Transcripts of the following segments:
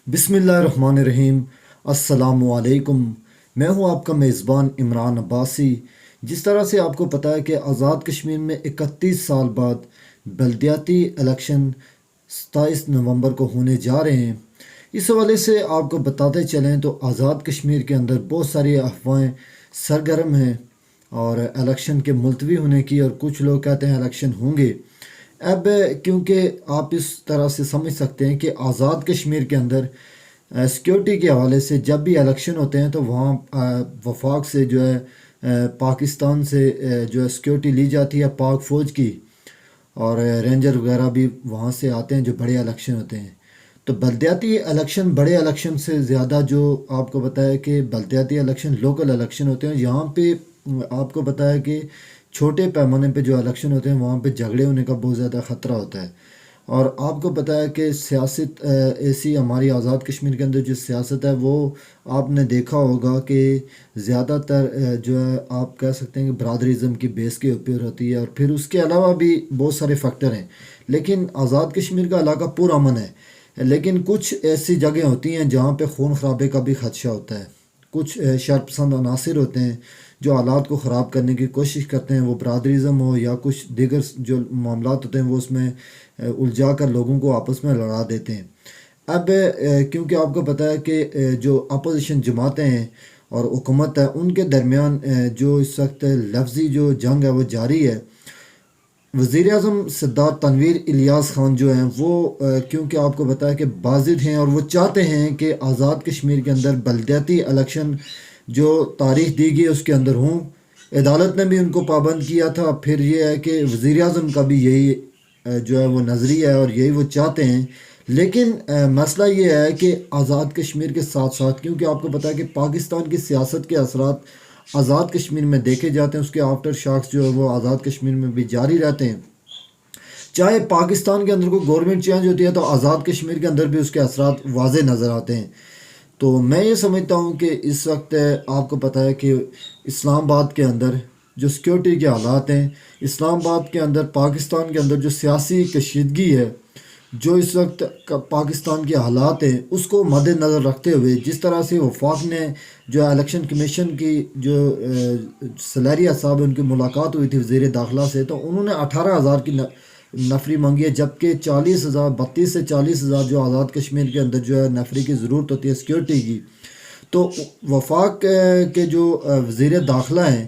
بسم اللہ الرحمن الرحیم۔ السلام علیکم۔ میں ہوں آپ کا میزبان عمران عباسی۔ جس طرح سے آپ کو پتہ ہے کہ آزاد کشمیر میں 31 سال بعد بلدیاتی الیکشن 27 نومبر کو ہونے جا رہے ہیں، اس حوالے سے آپ کو بتاتے چلیں تو آزاد کشمیر کے اندر بہت ساری افواہیں سرگرم ہیں اور الیکشن کے ملتوی ہونے کی، اور کچھ لوگ کہتے ہیں الیکشن ہوں گے۔ اب کیونکہ آپ اس طرح سے سمجھ سکتے ہیں کہ آزاد کشمیر کے اندر سیکیورٹی کے حوالے سے جب بھی الیکشن ہوتے ہیں تو وہاں وفاق سے جو ہے پاکستان سے جو ہے سیکیورٹی لی جاتی ہے، پاک فوج کی، اور رینجر وغیرہ بھی وہاں سے آتے ہیں جو بڑے الیکشن ہوتے ہیں۔ تو بلدیاتی الیکشن بڑے الیکشن سے زیادہ، جو آپ کو بتایا کہ بلدیاتی الیکشن لوکل الیکشن ہوتے ہیں، یہاں پہ آپ کو بتایا کہ چھوٹے پیمانے پہ جو الیکشن ہوتے ہیں وہاں پہ جھگڑے ہونے کا بہت زیادہ خطرہ ہوتا ہے۔ اور آپ کو پتہ ہے کہ سیاست ایسی ہماری آزاد کشمیر کے اندر جو سیاست ہے وہ آپ نے دیکھا ہوگا کہ زیادہ تر جو ہے آپ کہہ سکتے ہیں کہ برادریزم کی بیس کے اوپر ہوتی ہے، اور پھر اس کے علاوہ بھی بہت سارے فیکٹر ہیں۔ لیکن آزاد کشمیر کا علاقہ پرامن ہے، لیکن کچھ ایسی جگہیں ہوتی ہیں جہاں پہ خون خرابے کا بھی خدشہ ہوتا ہے۔ کچھ شرپسند عناصر ہوتے ہیں جو حالات کو خراب کرنے کی کوشش کرتے ہیں، وہ برادریزم ہو یا کچھ دیگر جو معاملات ہوتے ہیں وہ اس میں الجھا کر لوگوں کو آپس میں لڑا دیتے ہیں۔ اب کیونکہ آپ کو پتہ ہے کہ جو اپوزیشن جماعتیں ہیں اور حکومت ہے، ان کے درمیان جو اس وقت لفظی جو جنگ ہے وہ جاری ہے۔ وزیر اعظم سردار تنویر الیاس خان جو ہیں وہ کیونکہ آپ کو بتایا کہ بازد ہیں، اور وہ چاہتے ہیں کہ آزاد کشمیر کے اندر بلدیاتی الیکشن جو تاریخ دی گئی اس کے اندر ہوں۔ عدالت نے بھی ان کو پابند کیا تھا۔ پھر یہ ہے کہ وزیر اعظم کا بھی یہی جو ہے وہ نظریہ ہے اور یہی وہ چاہتے ہیں۔ لیکن مسئلہ یہ ہے کہ آزاد کشمیر کے ساتھ ساتھ، کیونکہ آپ کو پتہ ہے کہ پاکستان کی سیاست کے اثرات آزاد کشمیر میں دیکھے جاتے ہیں، اس کے آفٹر شاکس جو ہے وہ آزاد کشمیر میں بھی جاری رہتے ہیں۔ چاہے پاکستان کے اندر کوئی گورنمنٹ چینج ہوتی ہے تو آزاد کشمیر کے اندر بھی اس کے اثرات واضح نظر آتے ہیں۔ تو میں یہ سمجھتا ہوں کہ اس وقت آپ کو پتہ ہے کہ اسلام آباد کے اندر جو سیکیورٹی کے حالات ہیں، اسلام آباد کے اندر پاکستان کے اندر جو سیاسی کشیدگی ہے، جو اس وقت پاکستان کے حالات ہیں، اس کو مد نظر رکھتے ہوئے جس طرح سے وفاق نے جو الیکشن کمیشن کی جو سلیریہ صاحب ان کی ملاقات ہوئی تھی وزیر داخلہ سے، تو انہوں نے 18,000 کی نفری مانگی ہے، جبکہ 40,000 32 سے 40,000 جو آزاد کشمیر کے اندر جو ہے نفری کی ضرورت ہوتی ہے سیکیورٹی کی۔ تو وفاق کے جو وزیر داخلہ ہیں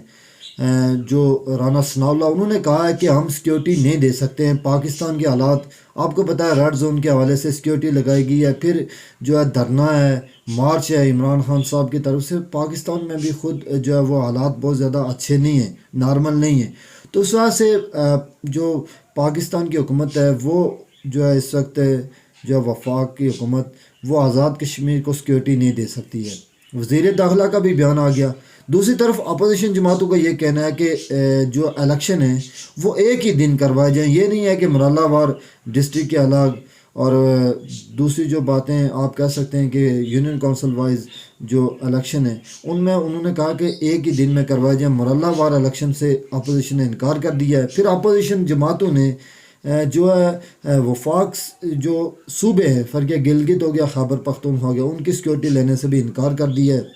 جو رانا ثناء اللہ، انہوں نے کہا ہے کہ ہم سیکیورٹی نہیں دے سکتے ہیں۔ پاکستان کے حالات آپ کو پتہ ہے، ریڈ زون کے حوالے سے سیکیورٹی لگائی گئی ہے، پھر جو ہے دھرنا ہے، مارچ ہے عمران خان صاحب کی طرف سے۔ پاکستان میں بھی خود جو ہے وہ حالات بہت زیادہ اچھے نہیں ہیں، نارمل نہیں ہیں۔ تو اس وجہ سے جو پاکستان کی حکومت ہے وہ جو ہے اس وقت جو ہے وفاق کی حکومت وہ آزاد کشمیر کو سیکیورٹی نہیں دے سکتی ہے۔ وزیر داخلہ کا بھی بیان آ گیا۔ دوسری طرف اپوزیشن جماعتوں کا یہ کہنا ہے کہ جو الیکشن ہیں وہ ایک ہی دن کروائے جائیں، یہ نہیں ہے کہ مرحلہ وار ڈسٹرکٹ کے الگ، اور دوسری جو باتیں آپ کہہ سکتے ہیں کہ یونین کونسل وائز جو الیکشن ہیں ان میں انہوں نے کہا کہ ایک ہی دن میں کروائے جائیں۔ مرحلہ وار الیکشن سے اپوزیشن نے انکار کر دیا ہے۔ پھر اپوزیشن جماعتوں نے جو ہے وفاق جو صوبے ہیں، فرق گلگت ہو گیا، خیبر پختونخوا ہو گیا، ان کی سیکیورٹی لینے سے بھی انکار کر دیا ہے۔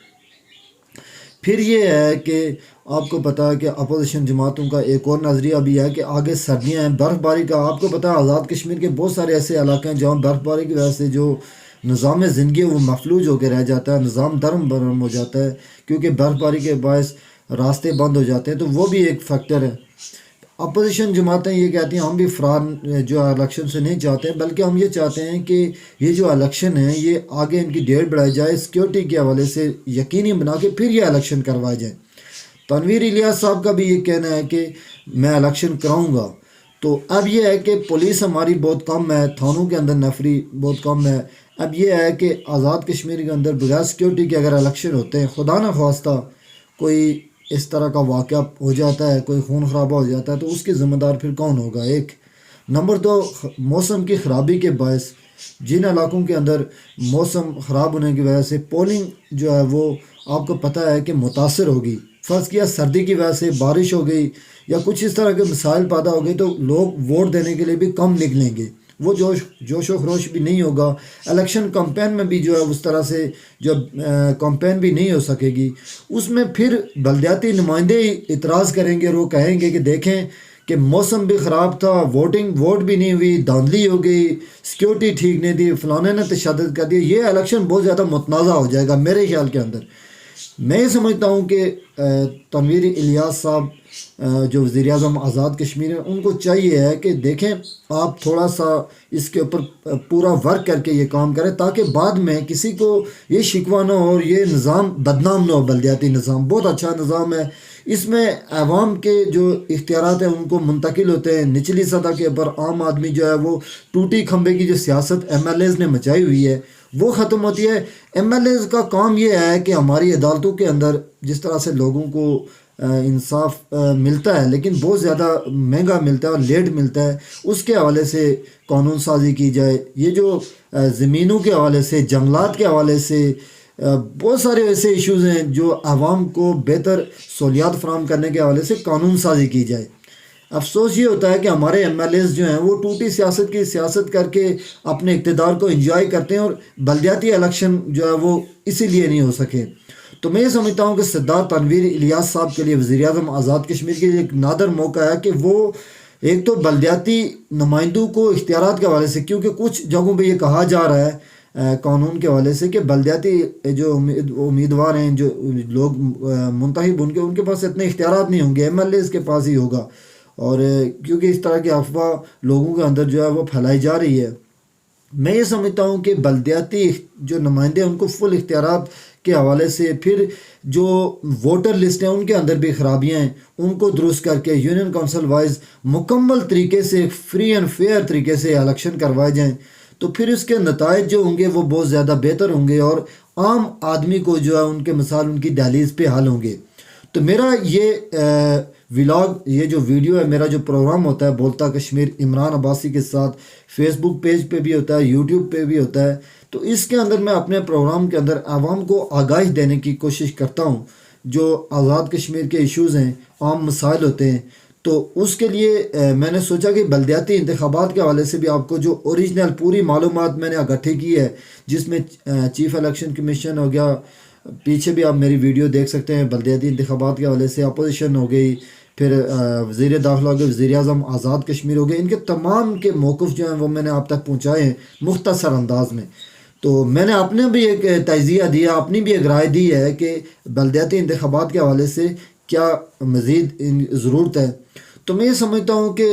پھر یہ ہے کہ آپ کو پتہ ہے کہ اپوزیشن جماعتوں کا ایک اور نظریہ بھی ہے کہ آگے سردیاں ہیں، برف باری کا آپ کو پتہ ہے آزاد کشمیر کے بہت سارے ایسے علاقے ہیں جہاں برف باری کی وجہ سے جو نظام زندگی وہ مفلوج ہو کے رہ جاتا ہے، نظام درم برم ہو جاتا ہے، کیونکہ برف باری کے باعث راستے بند ہو جاتے ہیں۔ تو وہ بھی ایک فیکٹر ہے۔ اپوزیشن جماعتیں یہ کہتی ہیں ہم بھی فرار جو الیکشن سے نہیں چاہتے، بلکہ ہم یہ چاہتے ہیں کہ یہ جو الیکشن ہے یہ آگے ان کی ڈیٹ بڑھائی جائے، سیکیورٹی کے حوالے سے یقینی بنا کے پھر یہ الیکشن کروائے جائیں۔ تنویر الیاس صاحب کا بھی یہ کہنا ہے کہ میں الیکشن کراؤں گا۔ تو اب یہ ہے کہ پولیس ہماری بہت کم ہے، تھانوں کے اندر نفری بہت کم ہے۔ اب یہ ہے کہ آزاد کشمیر کے اندر بغیر سیکیورٹی کے اگر الیکشن ہوتے ہیں، خدا نہ خواستہ کوئی اس طرح کا واقعہ ہو جاتا ہے، کوئی خون خرابہ ہو جاتا ہے، تو اس کی ذمہ دار پھر کون ہوگا؟ ایک نمبر دو، موسم کی خرابی کے باعث جن علاقوں کے اندر موسم خراب ہونے کی وجہ سے پولنگ جو ہے وہ آپ کو پتہ ہے کہ متاثر ہوگی۔ فرض کیا سردی کی وجہ سے بارش ہو گئی یا کچھ اس طرح کے مسائل پیدا ہو گئی تو لوگ ووٹ دینے کے لیے بھی کم نکلیں گے۔ وہ جوش و خروش بھی نہیں ہوگا، الیکشن کمپین میں بھی جو ہے اس طرح سے جو کمپین بھی نہیں ہو سکے گی۔ اس میں پھر بلدیاتی نمائندے اعتراض کریں گے اور وہ کہیں گے کہ دیکھیں کہ موسم بھی خراب تھا، ووٹ بھی نہیں ہوئی، دھاندلی ہو گئی، سیکیورٹی ٹھیک نہیں تھی، فلانے نے تشدد کر دیا، یہ الیکشن بہت زیادہ متنازع ہو جائے گا میرے خیال کے اندر۔ میں یہ سمجھتا ہوں کہ تنویر الیاس صاحب جو وزیر اعظم آزاد کشمیر ہیں، ان کو چاہیے ہے کہ دیکھیں آپ تھوڑا سا اس کے اوپر پورا ورک کر کے یہ کام کریں، تاکہ بعد میں کسی کو یہ شکوہ نہ ہو اور یہ نظام بدنام نہ ہو۔ بلدیاتی نظام بہت اچھا نظام ہے، اس میں عوام کے جو اختیارات ہیں ان کو منتقل ہوتے ہیں نچلی سطح کے اوپر۔ عام آدمی جو ہے وہ ٹوٹی کھمبے کی جو سیاست ایم ایل ایز نے مچائی ہوئی ہے وہ ختم ہوتی ہے۔ ایم ایل ایز کا کام یہ ہے کہ ہماری عدالتوں کے اندر جس طرح سے لوگوں کو انصاف ملتا ہے لیکن بہت زیادہ مہنگا ملتا ہے اور لیٹ ملتا ہے، اس کے حوالے سے قانون سازی کی جائے۔ یہ جو زمینوں کے حوالے سے، جنگلات کے حوالے سے بہت سارے ایسے ایشوز ہیں جو عوام کو بہتر سہولیات فراہم کرنے کے حوالے سے قانون سازی کی جائے۔ افسوس یہ ہوتا ہے کہ ہمارے ایم ایل ایز جو ہیں وہ ٹوٹی سیاست کی سیاست کر کے اپنے اقتدار کو انجوائے کرتے ہیں، اور بلدیاتی الیکشن جو ہے وہ اسی لیے نہیں ہو سکے۔ تو میں یہ سمجھتا ہوں کہ سردار تنویر الیاس صاحب کے لیے وزیر اعظم آزاد کشمیر کے لیے ایک نادر موقع ہے کہ وہ ایک تو بلدیاتی نمائندوں کو اختیارات کے حوالے سے، کیونکہ کچھ جگہوں پہ یہ کہا جا رہا ہے قانون کے حوالے سے کہ بلدیاتی جو امیدوار ہیں، جو لوگ منتخب ان کے پاس اتنے اختیارات نہیں ہوں گے، ایم ایل ایز کے پاس ہی ہوگا۔ اور کیونکہ اس طرح کی افواہ لوگوں کے اندر جو ہے وہ پھیلائی جا رہی ہے، میں یہ سمجھتا ہوں کہ بلدیاتی جو نمائندے ہیں ان کو فل اختیارات کے حوالے سے، پھر جو ووٹر لسٹ ہیں ان کے اندر بھی خرابیاں ہیں ان کو درست کر کے یونین کونسل وائز مکمل طریقے سے فری اینڈ فیئر طریقے سے الیکشن کروائے جائیں، تو پھر اس کے نتائج جو ہوں گے وہ بہت زیادہ بہتر ہوں گے اور عام آدمی کو جو ہے ان کے مسائل ان کی دہلیز پہ حل ہوں گے۔ تو میرا یہ ولاگ، یہ جو ویڈیو ہے، میرا جو پروگرام ہوتا ہے بولتا کشمیر عمران عباسی کے ساتھ، فیس بک پیج پہ بھی ہوتا ہے، یوٹیوب پہ بھی ہوتا ہے، تو اس کے اندر میں اپنے پروگرام کے اندر عوام کو آگاہی دینے کی کوشش کرتا ہوں۔ جو آزاد کشمیر کے ایشوز ہیں، عام مسائل ہوتے ہیں، تو اس کے لیے میں نے سوچا کہ بلدیاتی انتخابات کے حوالے سے بھی آپ کو جو اوریجنل پوری معلومات میں نے اکٹھی کی ہے، جس میں چیف الیکشن کمیشن ہو گیا، پیچھے بھی آپ میری ویڈیو دیکھ سکتے ہیں، بلدیاتی انتخابات کے حوالے سے اپوزیشن ہو گئی، پھر وزیر داخلہ ہو گئے، وزیر اعظم آزاد کشمیر ہو گئے، ان کے تمام کے موقف جو ہیں وہ میں نے آپ تک پہنچائے ہیں مختصر انداز میں۔ تو میں نے اپنے بھی ایک تجزیہ دیا، اپنی بھی ایک رائے دی ہے کہ بلدیاتی انتخابات کے حوالے سے کیا مزید ضرورت ہے۔ تو میں یہ سمجھتا ہوں کہ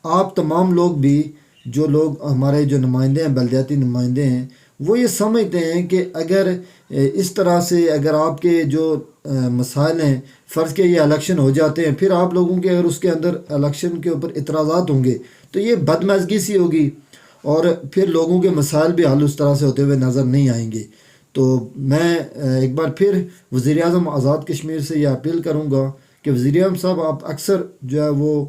آپ تمام لوگ بھی، جو لوگ ہمارے جو نمائندے ہیں، بلدیاتی نمائندے ہیں، وہ یہ سمجھتے ہیں کہ اگر اس طرح سے اگر آپ کے جو مسائل ہیں، فرض کے یہ الیکشن ہو جاتے ہیں، پھر آپ لوگوں کے اگر اس کے اندر الیکشن کے اوپر اعتراضات ہوں گے تو یہ بدمزگی سی ہوگی، اور پھر لوگوں کے مسائل بھی حل اس طرح سے ہوتے ہوئے نظر نہیں آئیں گے۔ تو میں ایک بار پھر وزیر اعظم آزاد کشمیر سے یہ اپیل کروں گا کہ وزیر اعظم صاحب، آپ اکثر جو ہے وہ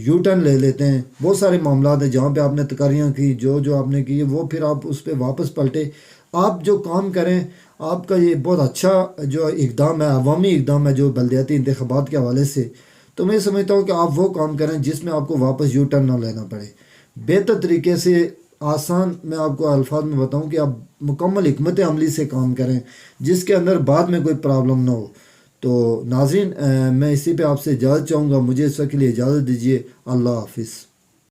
یو ٹرن لے لیتے ہیں، بہت سارے معاملات ہیں جہاں پہ آپ نے تقاریاں کی، جو آپ نے کی وہ پھر آپ اس پہ واپس پلٹے۔ آپ جو کام کریں، آپ کا یہ بہت اچھا جو اقدام ہے، عوامی اقدام ہے جو بلدیاتی انتخابات کے حوالے سے، تو میں سمجھتا ہوں کہ آپ وہ کام کریں جس میں آپ کو واپس یو ٹرن نہ لینا پڑے، بہتر طریقے سے آسان میں آپ کو الفاظ میں بتاؤں کہ آپ مکمل حکمت عملی سے کام کریں جس کے اندر بعد میں کوئی پرابلم نہ ہو۔ تو ناظرین، میں اسی پہ آپ سے اجازت چاہوں گا، مجھے اس وقت کے لیے اجازت دیجیے، اللہ حافظ۔